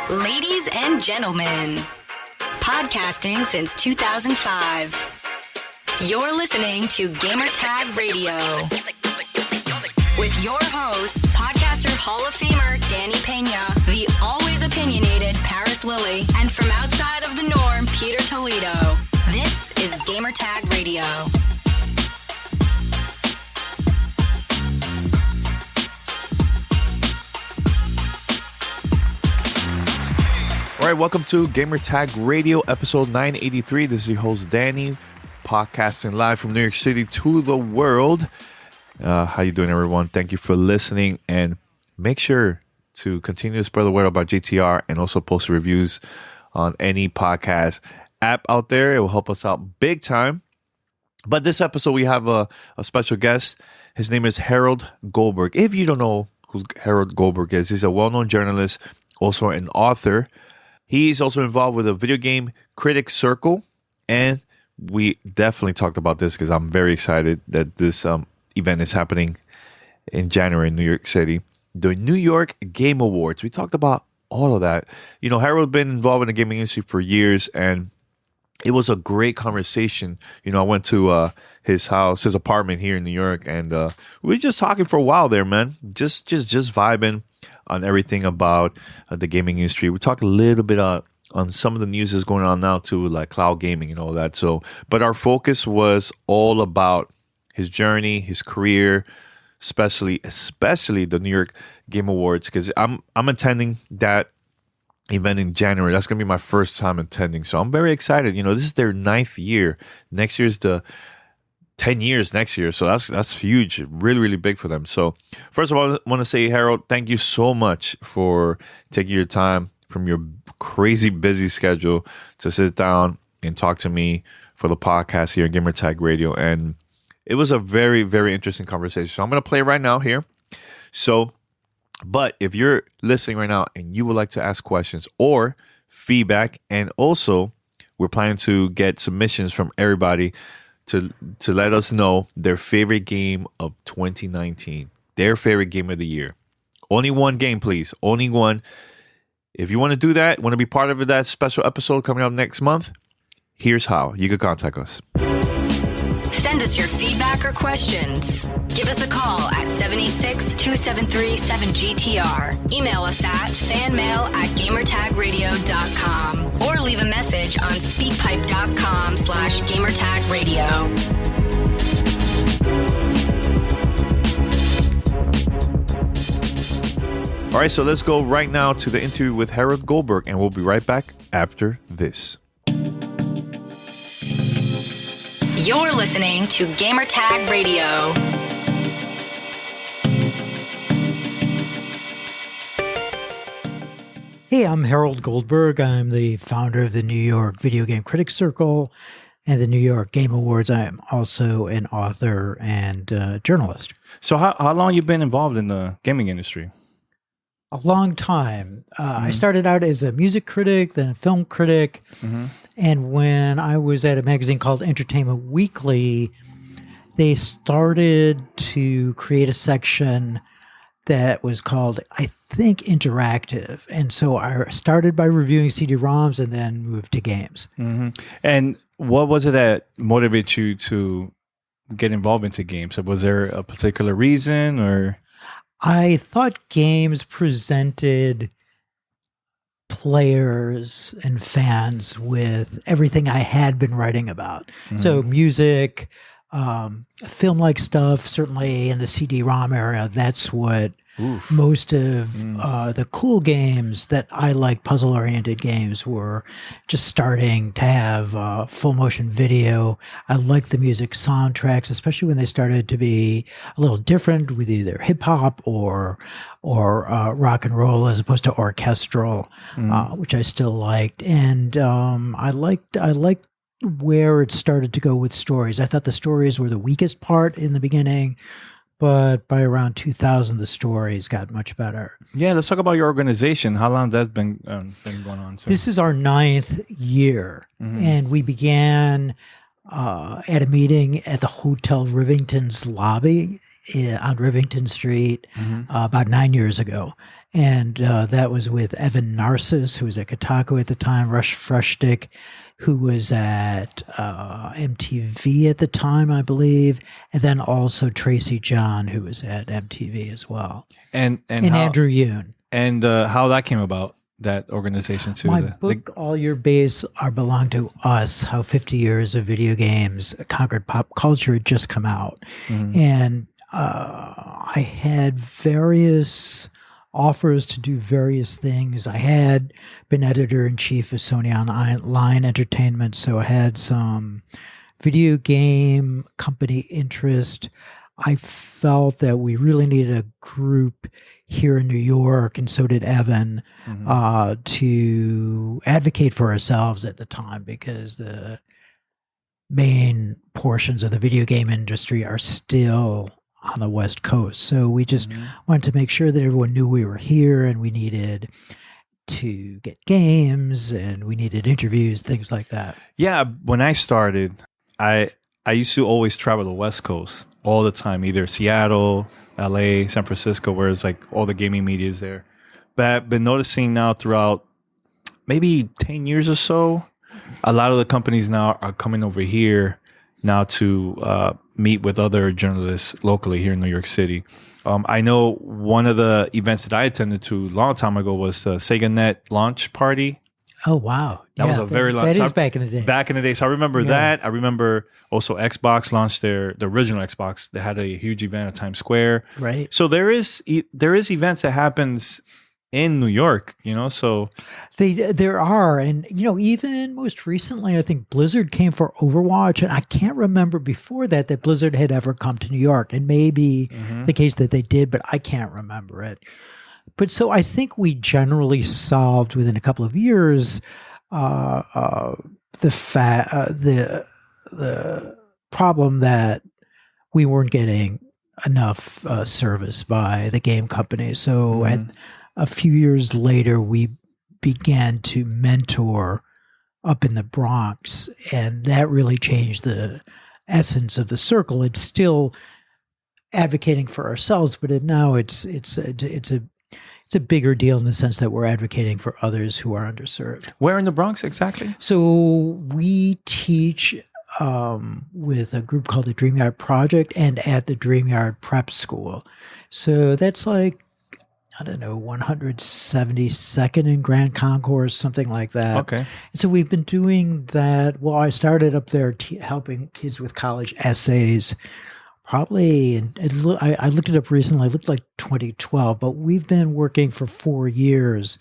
Ladies and gentlemen, podcasting since 2005. You're listening to Gamertag Radio. With your hosts, podcaster Hall of Famer Danny Pena, the always opinionated Paris Lilly, and from outside of the norm, Peter Toledo. This is Gamertag Radio. All right, welcome to Gamertag Radio, episode 983. This is your host, Danny, podcasting live from New York City to the world. How you doing, everyone? Thank you for listening, and make sure to continue to spread the word about GTR and also post reviews on any podcast app out there. It will help us out big time. But this episode, we have a special guest. His name is Harold Goldberg. If you don't know who Harold Goldberg is, he's a well-known journalist, also an author. He's also involved with a video game critic circle, and we definitely talked about this because I'm very excited that this event is happening in January in New York City, the New York Game Awards. We talked about all of that. You know, Harold been involved in the gaming industry for years, and it was a great conversation. You know, I went to his house, his apartment here in New York, and we were just talking for a while there, man. Just vibing on everything about the gaming industry. We talked a little bit on some of the news that's going on now too, like cloud gaming and all that. So, but our focus was all about his journey, his career, especially the New York Game Awards, because I'm attending that event in January. That's gonna be my first time attending, so I'm very excited. You know, this is their 9th year. Next year is the 10 years next year, so that's huge, really big for them. So first of all, I want to say, Harold, thank you so much for taking your time from your crazy busy schedule to sit down and talk to me for the podcast here at Gamertag Radio. And it was a very interesting conversation, so I'm going to play it right now here. So, but if you're listening right now and you would like to ask questions or feedback, and also we're planning to get submissions from everybody to let us know their favorite game of 2019, their favorite game of the year. Only one game, please. Only one. If you want to do that, want to be part of that special episode coming up next month, here's how. You can contact us. Send us your feedback or questions. Give us a call at 786-273-7GTR. Email us at fanmail@gamertagradio.com or leave a message on speakpipe.com/gamertagradio. All right, so let's go right now to the interview with Harold Goldberg, and we'll be right back after this. You're listening to Gamertag Radio. Hey, I'm Harold Goldberg. I'm the founder of the New York Videogame Critic Circle and the New York Game Awards. I'm also an author and journalist. So how long you been involved in the gaming industry? A long time. I started out as a music critic, then a film critic. And when I was at a magazine called Entertainment Weekly, they started to create a section that was called, I think, Interactive. And so I started by reviewing CD-ROMs and then moved to games. And what was it that motivated you to get involved into games? Was there a particular reason, or? I thought games presented players and fans with everything I had been writing about. So music, film-like stuff, certainly in the CD-ROM era, that's what most of the cool games that I like, puzzle-oriented games, were just starting to have full motion video. I like the music soundtracks, especially when they started to be a little different with either hip-hop or rock and roll as opposed to orchestral, which I still liked. And I liked where it started to go with stories. I thought the stories were the weakest part in the beginning, but by around 2000, the stories got much better. Yeah, let's talk about your organization. How long has that been going on? So? This is our 9th year, and we began at a meeting at the Hotel Rivington's lobby on Rivington Street about 9 years ago. And that was with Evan Narcissus, who was at Kotaku at the time, Rush Frushtick, who was at MTV at the time, I believe, and then also Tracy John, who was at MTV as well. And Andrew Yoon. And how that came about, that organization too. My book, All Your Base Are Belong to Us, How 50 Years of Video Games Conquered Pop Culture had just come out. And I had various offers to do various things. I had been editor-in-chief of Sony Online Entertainment, so I had some video game company interest. I felt that we really needed a group here in New York, and so did Evan, to advocate for ourselves at the time, because the main portions of the video game industry are still on the West Coast. So we just wanted to make sure that everyone knew we were here, and we needed to get games, and we needed interviews, things like that. Yeah, when I started, I used to always travel the West Coast all the time, either Seattle, LA, San Francisco, where it's like all the gaming media is there. But I've been noticing now throughout maybe 10 years or so, a lot of the companies now are coming over here now to meet with other journalists locally here in New York City. I know one of the events that I attended to a long time ago was the SegaNet launch party. Oh, wow. That was a very long time. That is back in the day. Back in the day. So I remember that. I remember also Xbox launched the original Xbox. They had a huge event at Times Square. Right. So there is events that happens in New York, so there are. And, even most recently, I think Blizzard came for Overwatch. And I can't remember before that Blizzard had ever come to New York. And maybe the case that they did, but I can't remember it. But so I think we generally solved within a couple of years the problem that we weren't getting enough service by the game companies. So at a few years later, we began to mentor up in the Bronx, and that really changed the essence of the circle. It's still advocating for ourselves, but now it's a bigger deal in the sense that we're advocating for others who are underserved. Where in the Bronx exactly? So we teach with a group called the DreamYard Project and at the DreamYard Prep School. So that's like, I don't know, 172nd in Grand Concourse, something like that. Okay. And so we've been doing that. Well, I started up there helping kids with college essays. Probably, I looked it up recently. It looked like 2012, but we've been working for 4 years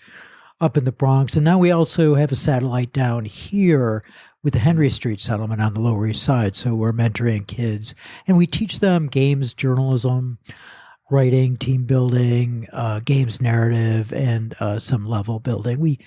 up in the Bronx. And now we also have a satellite down here with the Henry Street settlement on the Lower East Side. So we're mentoring kids, and we teach them games, journalism, writing, team building, games narrative, and some level building. We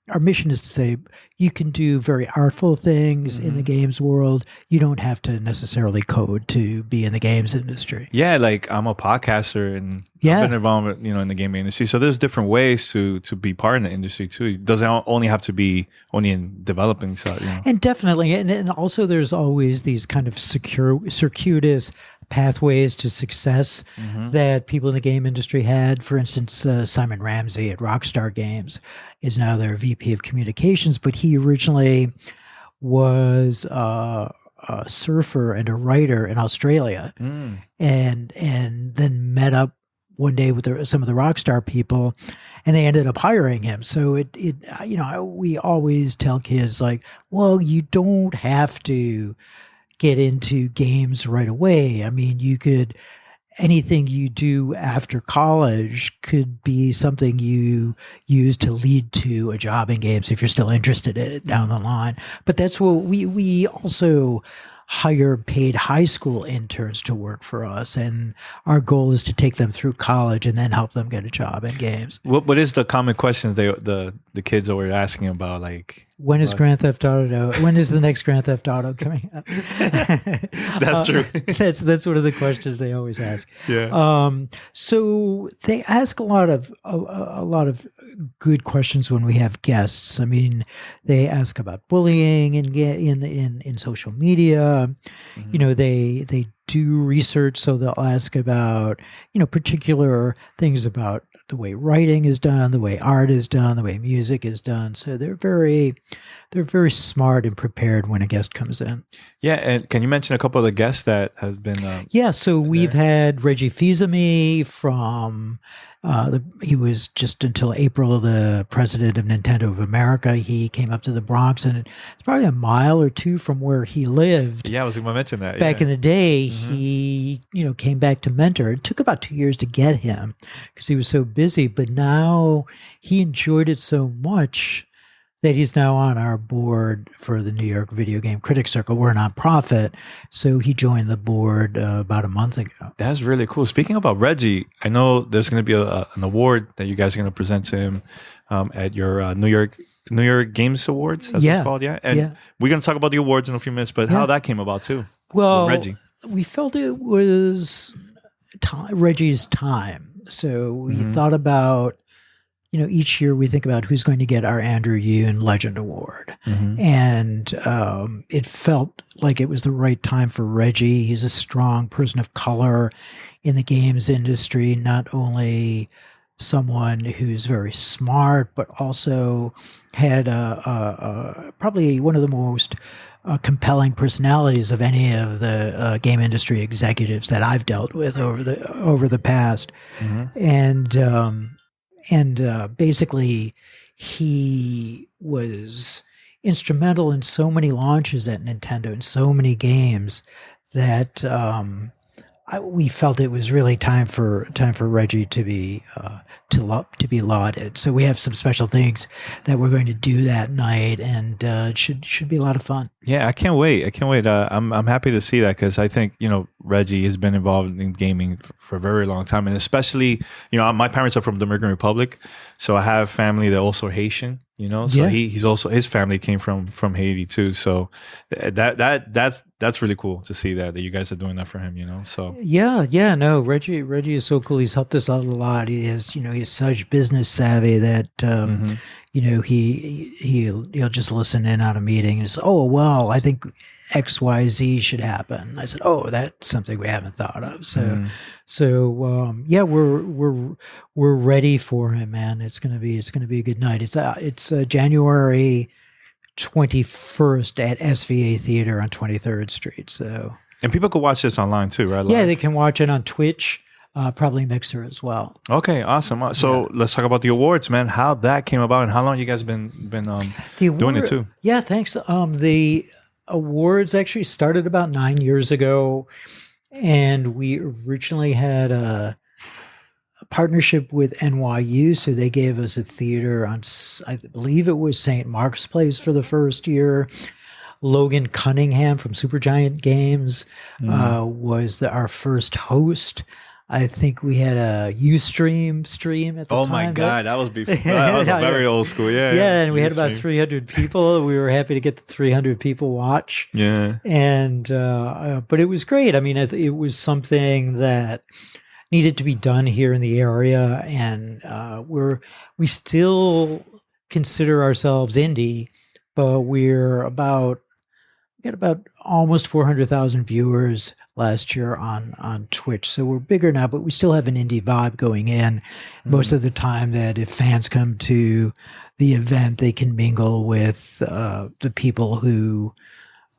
our mission is to say you can do very artful things in the games world. You don't have to necessarily code to be in the games industry. Yeah, like I'm a podcaster and I've been involved, in the gaming industry. So there's different ways to be part in the industry too. It doesn't only have to be only in developing side. And definitely, and also there's always these kind of circuitous pathways to success that people in the game industry had. For instance, Simon Ramsey at Rockstar Games is now their VP of Communications, but he originally was a surfer and a writer in Australia, and then met up one day with some of the Rockstar people, and they ended up hiring him. So we always tell kids like, well, you don't have to get into games right away. I mean, anything you do after college could be something you use to lead to a job in games if you're still interested in it down the line. But that's what we also hire paid high school interns to work for us, and our goal is to take them through college and then help them get a job in games. What is the common questions the kids are asking about? Like, when is Grand Theft Auto? When is the next Grand Theft Auto coming out? That's true. That's one of the questions they always ask. Yeah. So they ask a lot of good questions when we have guests. I mean, they ask about bullying in social media. They do research, so they'll ask about, particular things about the way writing is done, the way art is done, the way music is done. So they're very smart and prepared when a guest comes in. Yeah, and can you mention a couple of the guests that has been? So we've had Reggie Fils-Aimé from. He was just until April the president of Nintendo of America. He came up to the Bronx, and it's probably a mile or two from where he lived. Yeah, I was going to mention that. Back in the day, he came back to mentor. It took about 2 years to get him because he was so busy, but now he enjoyed it so much that he's now on our board for the New York Videogame Critic Circle. We're a nonprofit, so he joined the board about a month ago. That's really cool. Speaking about Reggie, I know there's going to be an award that you guys are going to present to him at your New York Games Awards. That's what it's called, And we're going to talk about the awards in a few minutes, but how that came about too. Well, Reggie, we felt it was Reggie's time, so we thought about. Each year we think about who's going to get our Andrew Yoon Legend Award. And it felt like it was the right time for Reggie. He's a strong person of color in the games industry, not only someone who's very smart, but also had probably one of the most compelling personalities of any of the game industry executives that I've dealt with over the past. And basically, he was instrumental in so many launches at Nintendo and so many games that we felt it was really time for Reggie to be lauded. So we have some special things that we're going to do that night, and it should be a lot of fun. Yeah, I can't wait. I'm happy to see that because I think Reggie has been involved in gaming for a very long time, and especially my parents are from the Dominican Republic, so I have family that also Haitian. So he's also, his family came from Haiti too. So that's really cool to see that you guys are doing that for him. So no, Reggie is so cool. He's helped us out a lot. He is he's such business savvy that he'll just listen in on a meeting and say, oh well, I think XYZ should happen. I said, oh, that's something we haven't thought of. So we're ready for him, man. It's gonna be a good night. It's January 21st at SVA Theater on 23rd Street. So, and people could watch this online too, right? Yeah, they can watch it on Twitch, probably Mixer as well. Okay, awesome. So let's talk about the awards, man. How that came about and how long you guys been doing it too? Yeah, thanks. The awards actually started about 9 years ago. And we originally had a partnership with NYU, so they gave us a theater on, I believe it was St. Mark's Place for the first year. Logan Cunningham from Supergiant Games was our first host. I think we had a Ustream stream at the time. Oh my God, that was before. That was very old school. Yeah, and we had about 300 people. We were happy to get the 300 people watch. Yeah, and but it was great. I mean, it was something that needed to be done here in the area, and we still consider ourselves indie, but we got about almost 400,000 viewers last year on Twitch. So we're bigger now, but we still have an indie vibe going in. Most of the time that if fans come to the event, they can mingle with the people who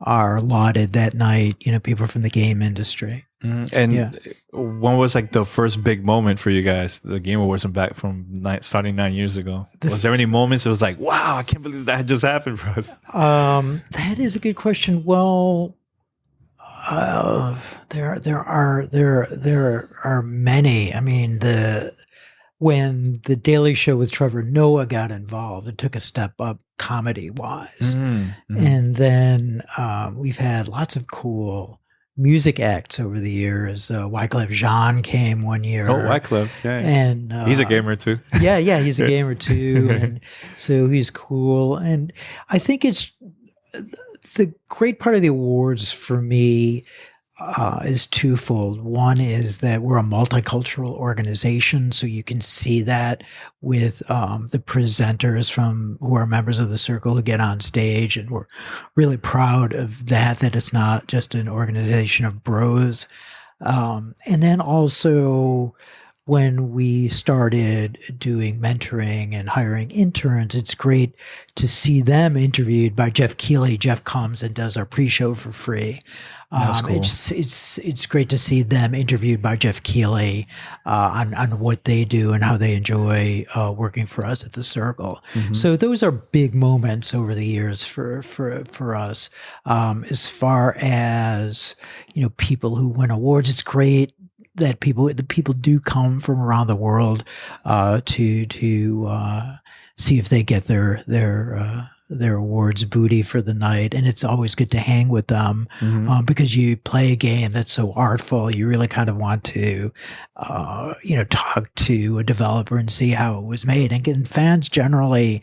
are lauded that night, people from the game industry. And when was like the first big moment for you guys? The Game Awards starting 9 years ago. Was there any moments it was like, wow, I can't believe that just happened for us? That is a good question. Well, there are many. I mean, when the Daily Show with Trevor Noah got involved, it took a step up comedy wise, and then we've had lots of cool music acts over the years. Wyclef Jean came one year. Oh, Wyclef, yeah. And he's a gamer too. Yeah, he's a gamer too, and so he's cool. And I think it's the great part of the awards for me is twofold. One is that we're a multicultural organization, so you can see that with the presenters who are members of the circle who get on stage, and we're really proud of that it's not just an organization of bros. And then also, when we started doing mentoring and hiring interns, it's great to see them interviewed by Jeff Keighley. Jeff comes and does our pre-show for free. That's cool. It's great to see them interviewed by Jeff Keighley on what they do and how they enjoy working for us at the Circle. Mm-hmm. So those are big moments over the years for us. As far as people who win awards, it's great that people do come from around the world to see if they get their awards booty for the night, and it's always good to hang with them because you play a game that's so artful. You really kind of want to talk to a developer and see how it was made, and fans generally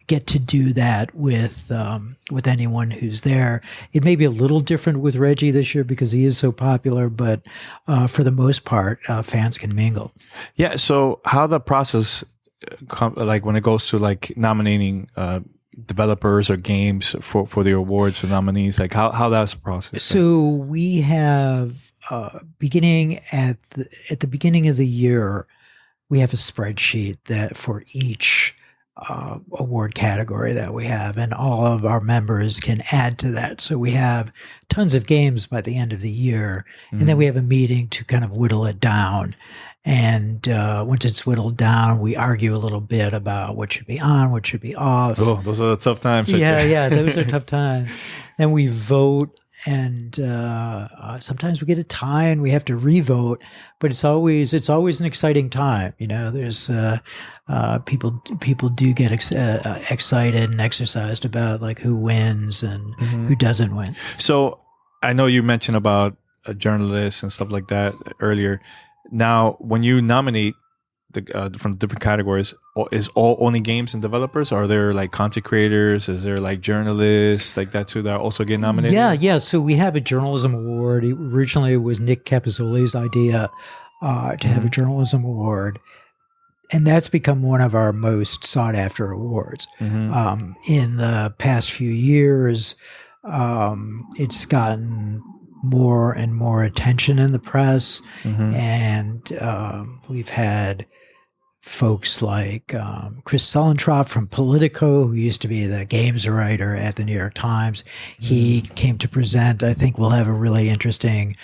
get to do that with anyone who's there. It may be a little different with Reggie this year because he is so popular, but for the most part, fans can mingle. Yeah. So how the process, like when it goes to like nominating developers or games for the awards or nominees, like how that's the process? So we have beginning at the beginning of the year, we have a spreadsheet that for each award category that we have, and all of our members can add to that. So we have tons of games by the end of the year, and then we have a meeting to kind of whittle it down. And once it's whittled down, we argue a little bit about what should be on, what should be off. Oh, those are the tough times. Right there. Yeah, those are tough times. Then we vote, and sometimes we get a tie, and we have to re-vote. But it's always an exciting time. There's people do get excited and exercised about like who wins and who doesn't win. So I know you mentioned about journalists and stuff like that earlier. Now, when you nominate from different categories, is all only games and developers? Are there like content creators? Is there like journalists like that too that also get nominated? Yeah. So we have a journalism award. Originally, it was Nick Capizzoli's idea to have a journalism award, and that's become one of our most sought after awards. In the past few years, it's gotten more and more attention in the press, and we've had folks like Chris Sullentrop from Politico, who used to be the games writer at the New York Times. He came to present. I think we'll have a really interesting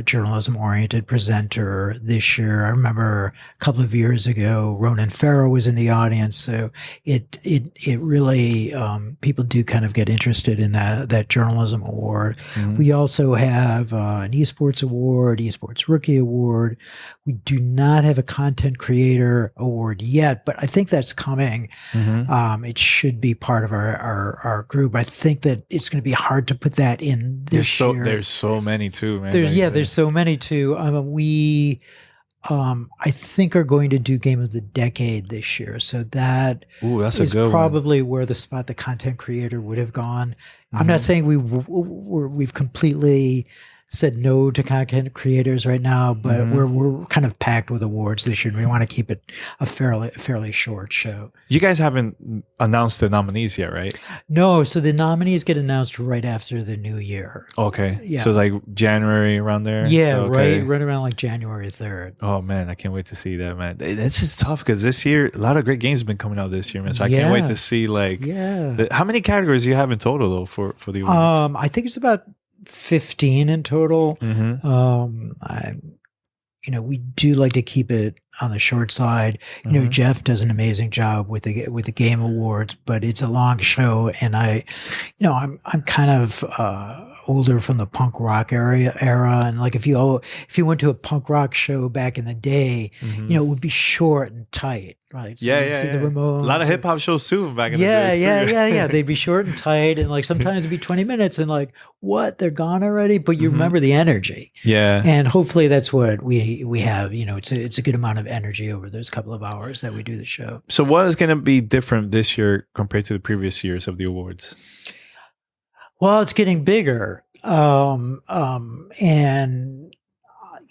journalism-oriented presenter this year. I remember a couple of years ago, Ronan Farrow was in the audience. So it really, people do kind of get interested in that journalism award. We also have an esports award, esports rookie award. We do not have a content creator award yet, but I think that's coming. It should be part of our group. I think that it's going to be hard to put that in this year. There's so many too, man. There's so many too. We, I think, are going to do Game of the Decade this year. So that's is probably where the content creator would have gone. I'm not saying we've completely said no to content creators right now, but we're kind of packed with awards this year, and we want to keep it a fairly short show. You guys haven't announced the nominees yet, right? No, so the nominees get announced right after the new year. Okay. Yeah. So it's like January around there? Yeah, so, okay. right around like January 3rd. Oh, man, I can't wait to see that, man. It's just tough because this year, a lot of great games have been coming out this year, man. So I can't wait to see like... Yeah. How many categories do you have in total, though, for the awards? I think it's about 15 in total. We do like to keep it on the short side. Jeff does an amazing job with the game awards, but it's a long show, and I'm kind of older from the punk rock era, and like if you went to a punk rock show back in the day, it would be short and tight. Right. So the Ramones. A lot of hip hop shows too back in the day. Yeah. They'd be short and tight, and like sometimes it'd be 20 minutes, and like, what? They're gone already? But you remember the energy. Yeah. And hopefully that's what we have. It's a good amount of energy over those couple of hours that we do the show. So what is going to be different this year compared to the previous years of the awards? Well, it's getting bigger. And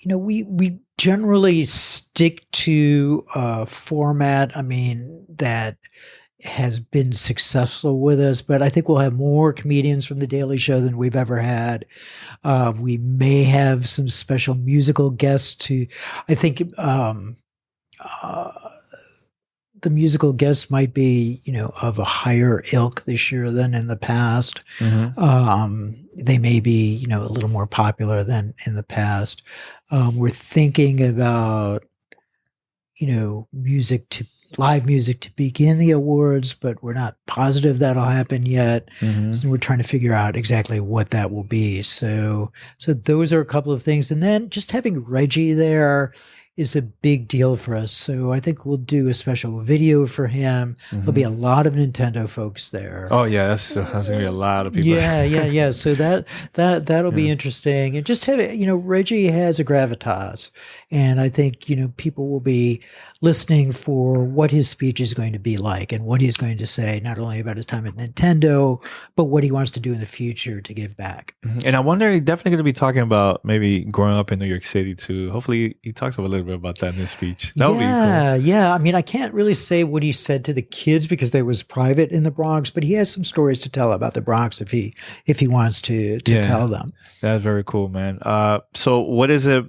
we generally stick to a format. I mean, that has been successful with us, but I think we'll have more comedians from the Daily Show than we've ever had. We may have some special musical guests too. I think the musical guests might be, of a higher ilk this year than in the past. They may be, a little more popular than in the past. We're thinking about, live music to begin the awards, but we're not positive that'll happen yet. So we're trying to figure out exactly what that will be. So those are a couple of things. And then just having Reggie there is a big deal for us. So I think we'll do a special video for him. There'll be a lot of Nintendo folks there. Oh yeah, that's gonna be a lot of people. Yeah. So that'll be interesting. And just have it, Reggie has a gravitas, and I think people will be listening for what his speech is going to be like and what he's going to say, not only about his time at Nintendo, but what he wants to do in the future to give back. And I wonder, he's definitely going to be talking about maybe growing up in New York City too. Hopefully he talks a little bit about that in his speech. That would be cool. Yeah. I mean, I can't really say what he said to the kids because they was private in the Bronx, but he has some stories to tell about the Bronx if he wants to tell them. That's very cool, man. So what is it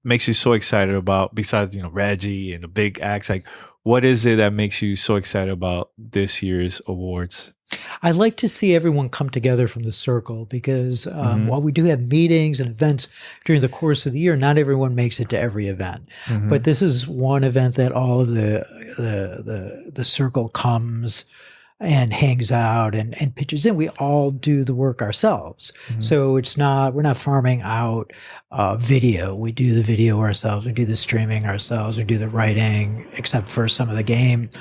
makes you so excited about, besides Reggie and the big acts? Like, what is it that makes you so excited about this year's awards? I like to see everyone come together from the circle because while we do have meetings and events during the course of the year, not everyone makes it to every event. But this is one event that all of the circle comes and hangs out and pitches in. We all do the work ourselves. So we're not farming out video. We do the video ourselves. We do the streaming ourselves. We do the writing, except for some of the game,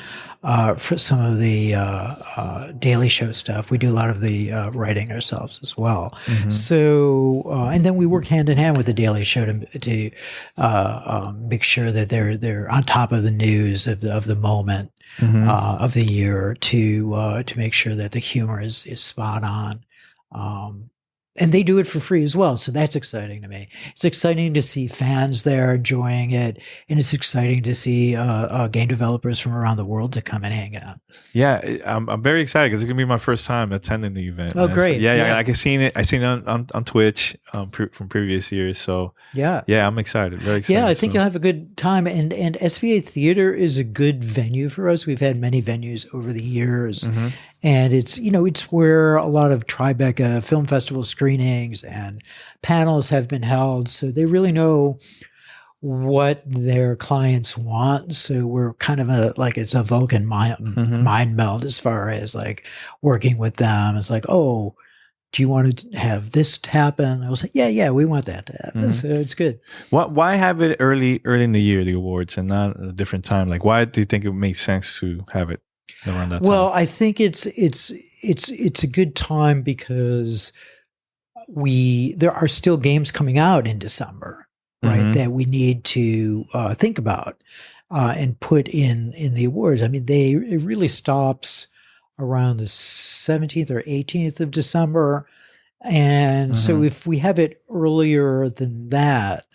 for some of the Daily Show stuff. We do a lot of the writing ourselves as well. So, and then we work hand in hand with the Daily Show to make sure that they're on top of the news of the moment. Of the year to make sure that the humor is spot on. And they do it for free as well. So that's exciting to me. It's exciting to see fans there enjoying it. And it's exciting to see game developers from around the world to come and hang out. Yeah, I'm very excited because it's going to be my first time attending the event. Oh, great. So, yeah. Like I've seen it on Twitch from previous years. So yeah, I'm excited. Very excited. Yeah, I think you'll have a good time. And SVA Theater is a good venue for us. We've had many venues over the years. And it's where a lot of Tribeca Film Festival screenings and panels have been held. So they really know what their clients want. So we're kind of it's a Vulcan mind meld as far as like working with them. It's like, oh, do you want to have this happen? I was like, yeah, we want that to happen. So it's good. Why have it early in the year, the awards, and not at a different time? Like, why do you think it makes sense to have it around that time? Well, I think it's a good time because there are still games coming out in December, right? That we need to think about and put in the awards. I mean, it really stops around the 17th or 18th of December, and so if we have it earlier than that,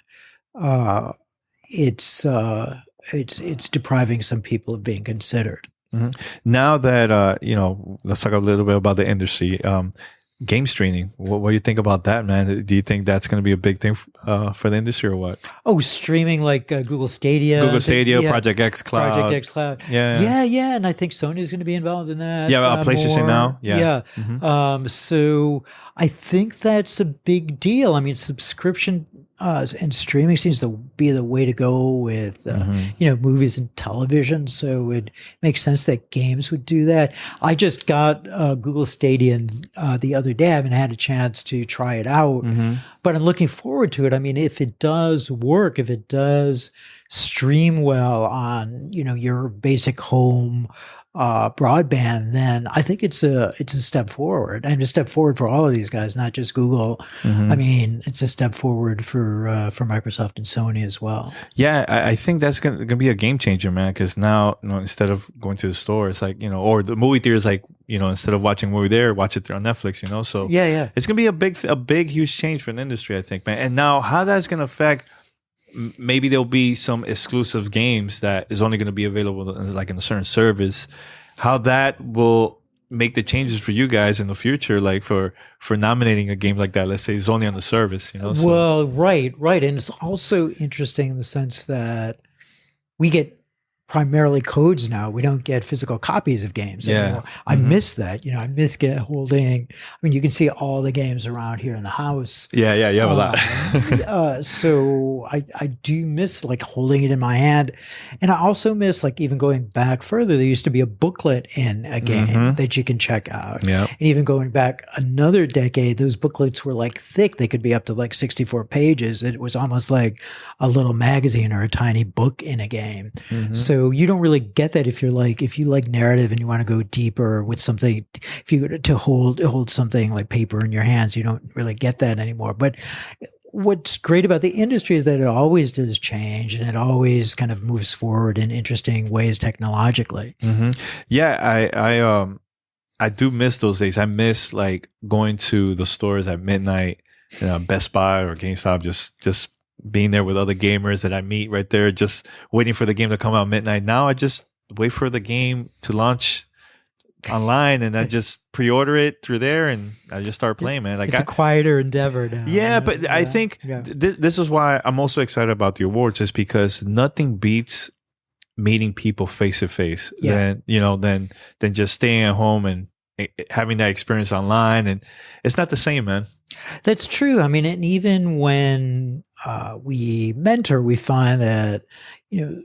it's depriving some people of being considered. Now that let's talk a little bit about the industry. Game streaming. What do you think about that, man? Do you think that's going to be a big thing for the industry or what? Oh, streaming like Google Stadia. Project X Cloud. Yeah. And I think Sony is going to be involved in that. Yeah, PlayStation Now. Yeah. So I think that's a big deal. I mean, subscription and streaming seems to be the way to go with movies and television. So it makes sense that games would do that. I just got Google Stadia the other day. I haven't had a chance to try it out, but I'm looking forward to it. I mean, if it does work, if it does stream well on your basic home broadband, then I think it's a step forward, and a step forward for all of these guys, not just Google. I mean, it's a step forward for Microsoft and Sony as well. Yeah, I think that's gonna be a game changer, man. Because now, instead of going to the store, it's like or the movie theater is like instead of watching a movie there, watch it there on Netflix, So Yeah. it's going to be a big, huge change for the industry, I think, man. And now how that's going to affect, maybe there'll be some exclusive games that is only going to be available like in a certain service, how that will make the changes for you guys in the future, like for nominating a game like that. Let's say it's only on the service, So. Well, right. And it's also interesting in the sense that we get primarily codes now. We don't get physical copies of games anymore. I miss that. I miss holding. I mean, you can see all the games around here in the house. Yeah, you have a lot. So I do miss like holding it in my hand. And I also miss like even going back further, there used to be a booklet in a game that you can check out. Yeah. And even going back another decade, those booklets were like thick. They could be up to like 64 pages. It was almost like a little magazine or a tiny book in a game. So you don't really get that if you like narrative and you want to go deeper with something. If you to hold something like paper in your hands, you don't really get that anymore. But what's great about the industry is that it always does change and it always kind of moves forward in interesting ways technologically. Yeah, I do miss those days. I miss like going to the stores at midnight, Best Buy or GameStop, just being there with other gamers that I meet right there, just waiting for the game to come out midnight. Now I just wait for the game to launch online and I just pre-order it through there and I just start playing, man. Like it's a quieter endeavor now. Yeah, but I think this is why I'm also excited about the awards, is because nothing beats meeting people face to face than just staying at home and having that experience online. And it's not the same, man. That's true. I mean, and even when we mentor, we find that,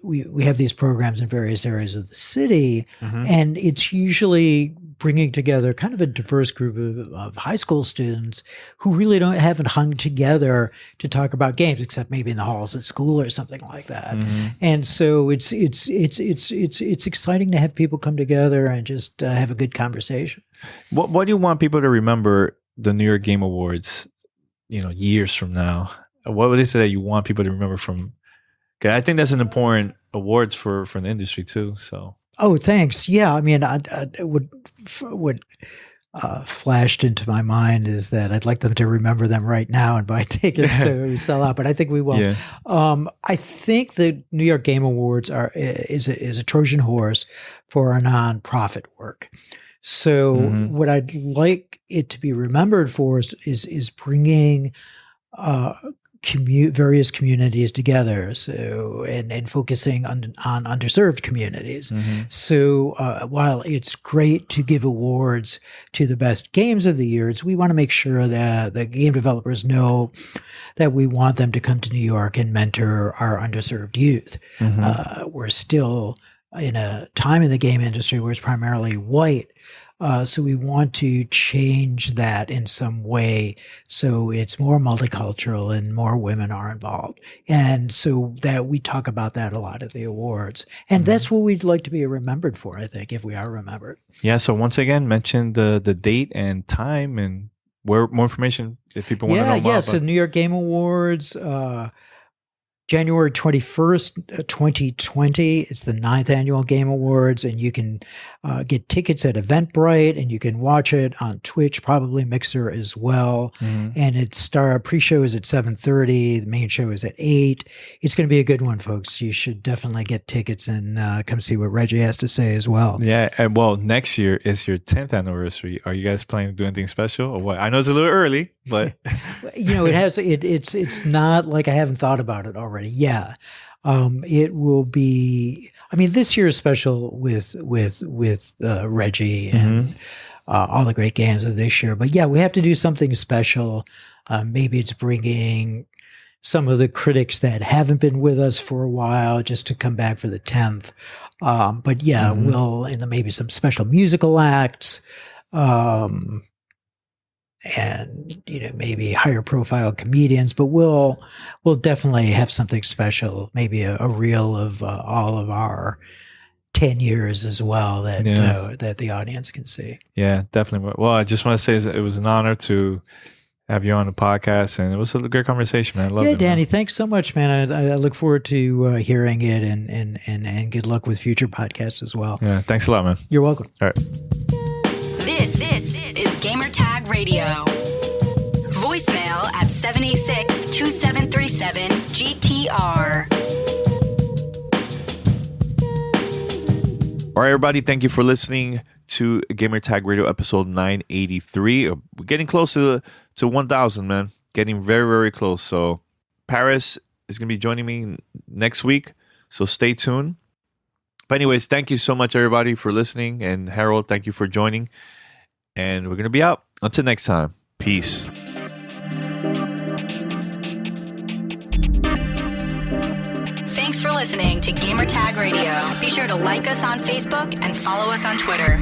we have these programs in various areas of the city, and it's usually bringing together kind of a diverse group of high school students who really haven't hung together to talk about games, except maybe in the halls at school or something like that. And so it's exciting to have people come together and just have a good conversation. What do you want people to remember the New York Game Awards, years from now? What would they say that you want people to remember from? Okay, I think that's an important awards for the industry too. So. Oh, thanks. Yeah, I mean, what flashed into my mind is that I'd like them to remember them right now and buy tickets so we sell out. But I think we will. Yeah. I think the New York Game Awards is a Trojan horse for our nonprofit work. So what I'd like it to be remembered for is bringing various communities together. So and focusing on underserved communities. So while it's great to give awards to the best games of the years, we want to make sure that the game developers know that we want them to come to New York and mentor our underserved youth. We're still in a time in the game industry where it's primarily white. So we want to change that in some way so it's more multicultural and more women are involved. And so that we talk about that a lot at the awards. And that's what we'd like to be remembered for, I think, if we are remembered. Yeah. So once again, mention the date and time and where more information if people want to know more. So New York Game Awards, January 21st, 2020. It's the 9th Annual Game Awards, and you can get tickets at Eventbrite, and you can watch it on Twitch, probably Mixer as well. And pre-show is at 7:30. The main show is at 8. It's going to be a good one, folks. You should definitely get tickets and come see what Reggie has to say as well. Yeah, and next year is your 10th anniversary. Are you guys planning to do anything special or what? I know it's a little early, but it's not like I haven't thought about it already. Yeah. It will be, this year is special with Reggie and all the great games of this year. But yeah, we have to do something special. Maybe it's bringing some of the critics that haven't been with us for a while just to come back for the 10th. But yeah, and maybe some special musical acts. And maybe higher profile comedians, but we'll definitely have something special, maybe a reel of all of our 10 years as well that the audience can see. Yeah, definitely. Well, I just want to say it was an honor to have you on the podcast, and it was a great conversation, man. I love it. Yeah, Danny, thanks so much, man. I look forward to hearing it, and good luck with future podcasts as well. Yeah, thanks a lot, man. You're welcome. All right. This is Gamertag Radio. Voicemail at 786-2737-GTR. All right, everybody, thank you for listening to Gamertag Radio episode 983. We're getting close to 1,000, man. Getting very, very close. So Paris is going to be joining me next week, so stay tuned. But anyways, thank you so much, everybody, for listening. And Harold, thank you for joining. And we're going to be out. Until next time, peace. Thanks for listening to Gamertag Radio. Be sure to like us on Facebook and follow us on Twitter.